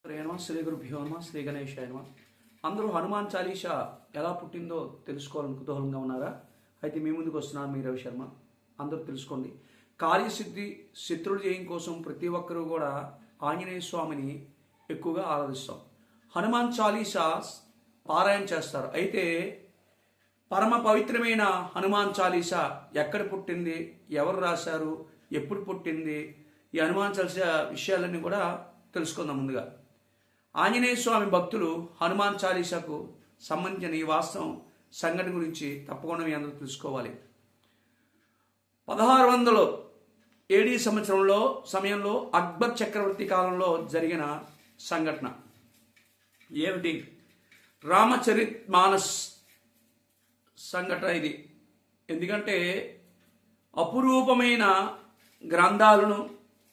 శ్రీ గురుభ్యో నమ శ్రీ గణేశాయ నమ. అందరూ హనుమాన్ చాలీసా ఎలా పుట్టిందో తెలుసుకోవాలని కుతూహలంగా ఉన్నారా? అయితే మీ ముందుకు వస్తున్నాను, మీ రవి శర్మ. అందరూ తెలుసుకోండి. కార్యసిద్ధి, శత్రువుల జయం కోసం ప్రతి ఒక్కరూ కూడా ఆంజనేయ స్వామిని ఎక్కువగా ఆరాధిస్తాం. హనుమాన్ చాలీసా పారాయణ చేస్తారు. అయితే పరమ పవిత్రమైన హనుమాన్ చాలీసా ఎక్కడ పుట్టింది, ఎవరు రాశారు, ఎప్పుడు పుట్టింది, ఈ హనుమాన్ చాలీసా విషయాలన్నీ కూడా తెలుసుకుందాం. ముందుగా ఆంజనేయ స్వామి భక్తులు హనుమాన్ చాలీసాకు సంబంధించిన ఈ వాస్తవం సంఘటన గురించి తప్పకుండా మీ అందరూ తెలుసుకోవాలి. 1600 AD సమయంలో అక్బర్ చక్రవర్తి కాలంలో జరిగిన సంఘటన ఏమిటి? రామచరిత్ మానస్ సంఘటన ఇది. ఎందుకంటే అపురూపమైన గ్రంథాలను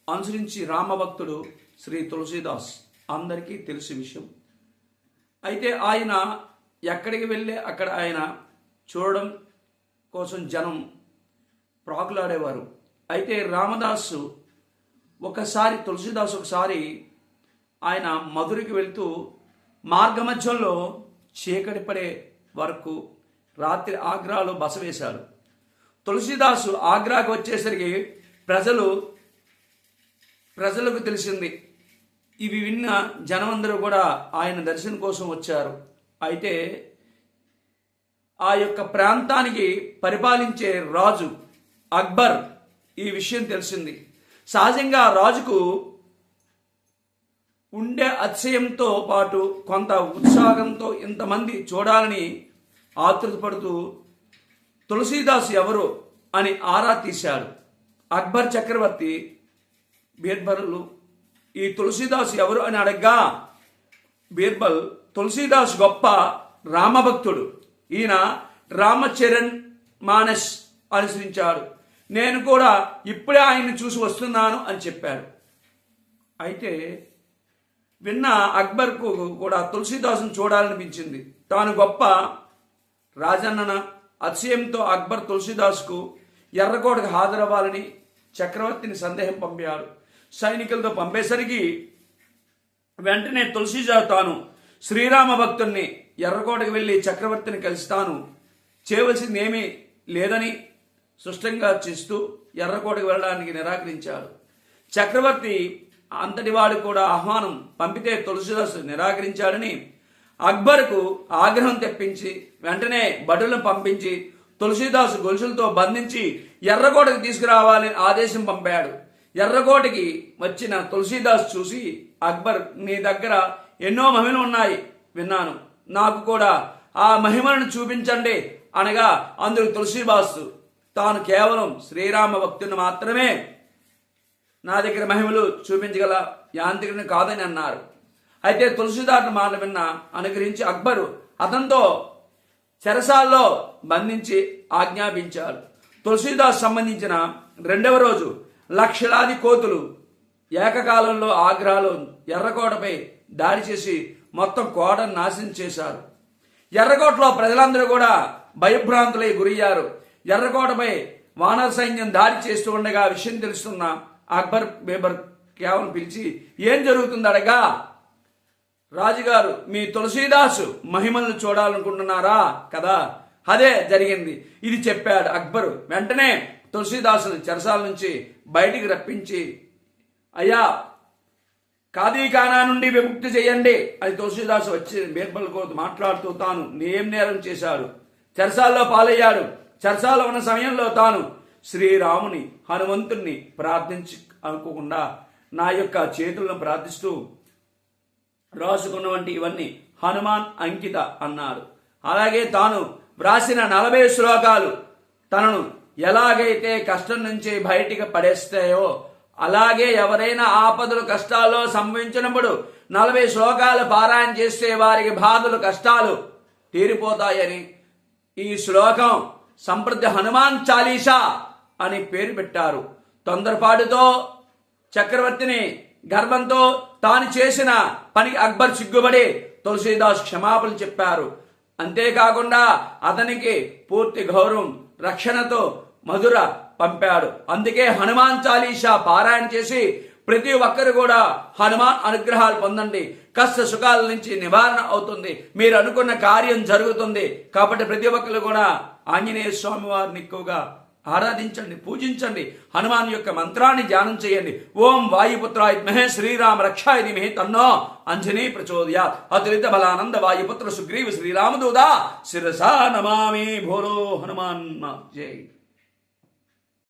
అనుసరించి రామభక్తుడు శ్రీ తులసీదాస్ అందరికీ తెలిసిన విషయం. అయితే ఆయన ఎక్కడికి వెళ్ళి అక్కడ ఆయన చూడడం కోసం జనం ప్రాకులాడేవారు. అయితే రామదాసు తులసీదాసు ఒకసారి ఆయన మధురికి వెళ్తూ మార్గమధ్యంలో చీకటి పడే వరకు రాత్రి ఆగ్రాలో బస వేశాడు. తులసీదాసు ఆగ్రాకు వచ్చేసరికి ప్రజలకు తెలిసింది. ఇవి విన్న జనమందరూ కూడా ఆయన దర్శనం కోసం వచ్చారు. అయితే ఆ యొక్క ప్రాంతానికి పరిపాలించే రాజు అక్బర్ ఈ విషయం తెలిసింది. సహజంగా రాజుకు ఉండే అతిశయంతో పాటు కొంత ఉత్సాహంతో ఇంతమంది చూడాలని ఆతృతపడుతూ తులసీదాసు ఎవరు అని ఆరా తీశాడు. అక్బర్ చక్రవర్తి బీర్బల్ ఈ తులసీదాసు ఎవరు అని అడగ్గా బీర్బల్ తులసీదాస్ గొప్ప రామభక్తుడు, ఈయన రామచరణ్ మానస్ అనుసరించాడు, నేను కూడా ఇప్పుడే ఆయన్ని చూసి వస్తున్నాను అని చెప్పాడు. అయితే విన్న అక్బర్కు కూడా తులసీదాసును చూడాలనిపించింది. తాను గొప్ప రాజన్నన అతిశయంతో అక్బర్ తులసీదాస్కు ఎర్రకోటకు హాజరవ్వాలని చక్రవర్తిని సందేహం పంపాడు. సైనికులతో పంపేసరికి వెంటనే తులసీదాస్ తాను శ్రీరామ భక్తుణ్ణి, ఎర్రకోటకు వెళ్ళి చక్రవర్తిని కలుస్తాను, చేయవలసింది ఏమీ లేదని స్పష్టంగా చేస్తూ ఎర్రకోటకు వెళ్ళడానికి నిరాకరించాడు. చక్రవర్తి అంతటివాడు కూడా ఆహ్వానం పంపితే తులసీదాసు నిరాకరించాడని అక్బర్కు ఆగ్రహం తెప్పించి వెంటనే భటులను పంపించి తులసీదాసు గొలుసులతో బంధించి ఎర్రకోటకు తీసుకురావాలని ఆదేశం పంపాడు. ఎర్రకోటకి వచ్చిన తులసీదాస్ చూసి, అక్బర్, నీ దగ్గర ఎన్నో మహిమలు ఉన్నాయి విన్నాను, నాకు కూడా ఆ మహిమలను చూపించండి అనగా అందుకు తులసీదాస్ తాను కేవలం శ్రీరామ భక్తుని మాత్రమే నా దగ్గర మహిమలు చూపించగల యాంత్రికుని కాదని అన్నారు. అయితే తులసీదాస్ మాట విన్న అనుగ్రహించి అక్బరు అతనితో చెరసాల్లో బంధించి ఆజ్ఞాపించాడు. తులసీదాస్ సంబంధించిన 2వ రోజు లక్షలాది కోతులు ఏకకాలంలో ఆగ్రాలో ఎర్రకోటపై దాడి చేసి మొత్తం కోటను నాశనం చేశారు. ఎర్రకోటలో ప్రజలందరూ కూడా భయభ్రాంతులై గురయ్యారు. ఎర్రకోటపై వానర సైన్యం దాడి చేస్తూ ఉండగా విషయం తెలుస్తున్న అక్బర్ బీబర్ కేవలం పిలిచి ఏం జరుగుతుంది అడగా, రాజుగారు, మీ తులసీదాసు మహిమలను చూడాలనుకుంటున్నారా కదా, అదే జరిగింది ఇది చెప్పాడు అక్బరు. వెంటనే తులసీదాసును చెరసాల నుంచి బయటికి రప్పించి, అయ్యా, ఖాదీఖానా నుండి విముక్తి చేయండి అని తులసీదాసు వచ్చి బీర్బల్తో మాట్లాడుతూ తాను ఏం నేరం చేశాడు, చెరసాల్లో పాలయ్యాడు. చెరసాల్లో ఉన్న సమయంలో తాను శ్రీరాముని, హనుమంతుణ్ణి ప్రార్థించి అనుకోకుండా నా యొక్క చేతులను ప్రార్థిస్తూ రాసుకున్నవంటి ఇవన్నీ హనుమాన్ అంకిత అన్నారు. అలాగే తాను వ్రాసిన 40 శ్లోకాలు తనను ఎలాగైతే కష్టం నుంచి బయటికి పడేస్తాయో అలాగే ఎవరైనా ఆపదలు కష్టాల్లో సంభవించినప్పుడు 40 శ్లోకాలు పారాయణ చేస్తే వారికి బాధలు కష్టాలు తీరిపోతాయని ఈ శ్లోకం సంప్రతి హనుమాన్ చాలీసా అని పేరు పెట్టారు. తొందరపాటుతో చక్రవర్తిని గర్వంతో తాను చేసిన పనికి అక్బర్ సిగ్గుపడి తులసీదాస్ క్షమాపణలు చెప్పారు. అంతేకాకుండా అతనికి పూర్తి గౌరవం రక్షణతో మధుర పంపాడు. అందుకే హనుమాన్ చాలీసా పారాయణ చేసి ప్రతి ఒక్కరు కూడా హనుమాన్ అనుగ్రహాలు పొందండి. కష్ట సుఖాల నుంచి నివారణ అవుతుంది. మీరు అనుకున్న కార్యం జరుగుతుంది. కాబట్టి ప్రతి ఒక్కరు కూడా ఆంజనేయ స్వామి వారిని ఎక్కువగా ఆరాధించండి, పూజించండి. హనుమాన్ యొక్క మంత్రాన్ని ధ్యానం చేయండి. ఓం వాయుపుత్రాయ విద్మహే శ్రీరామ రక్షాయ ధీమహి తన్నో అంజనీ ప్రచోదయాత్. అతులిత బలానంద వాయుపుత్ర సుగ్రీవ శ్రీరామదూత శిరసా నమామి. భోలో హనుమాన్ జై.